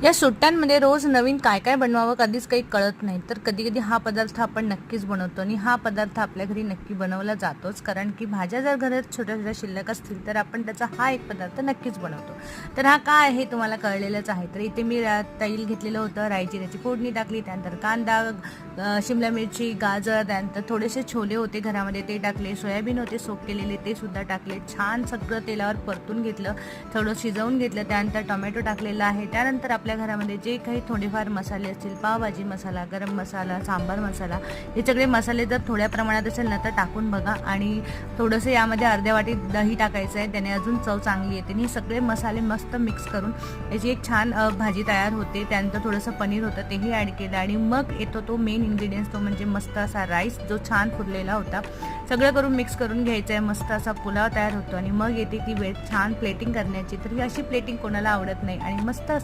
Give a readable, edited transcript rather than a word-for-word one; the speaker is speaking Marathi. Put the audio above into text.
या सुट्ट्यांमध्ये रोज नवीन काय काय बनवावं कधीच काही कळत नाही, तर कधी कधी हा पदार्थ आपण नक्कीच बनवतो आणि हा पदार्थ आपल्या घरी नक्की बनवला जातोच. कारण की भाज्या जर घरात छोट्या छोट्या शिल्लक असतील तर आपण त्याचा हा एक पदार्थ नक्कीच बनवतो. तर हा काय आहे तुम्हाला कळलेलंच आहे. तर इथे मी तेल घेतलेलं होतं, राई जिऱ्याची फोडणी टाकली, त्यानंतर कांदा, शिमला मिरची, गाजर, त्यानंतर थोडेसे छोले होते घरामध्ये ते टाकले, सोयाबीन होते सोक केलेले ते सुद्धा टाकले. छान सगळं तेलावर परतून घेतलं, थोडं शिजवून घेतलं. त्यानंतर टोमॅटो टाकलेला आहे. त्यानंतर आपल्या घरामध्ये जे काही थोडेफार मसाले असतील, पावभाजी मसाला, गरम मसाला, सांबार मसाला, हे सगळे मसाले जर थोड्या प्रमाणात असेल ना तर टाकून बघा. आणि थोडंसं यामध्ये अर्ध्या वाटी दही टाकायचं आहे, त्याने अजून चव चांगली येते. आणि हे सगळे मसाले मस्त मिक्स करून याची एक छान भाजी तयार होते. त्यानंतर थोडंसं पनीर होतं तेही ॲड केलं आणि मग येतो तो मेन इन्ग्रेडियंट्स, तो म्हणजे मस्त असा राईस जो छान फुललेला होता. सगळं करून मिक्स करून घ्यायचं आहे, मस्त असा पुलाव तयार होतो. आणि मग येते ती वेळ छान प्लेटिंग करण्याची. तर ही अशी प्लेटिंग कोणाला आवडत नाही आणि मस्त असं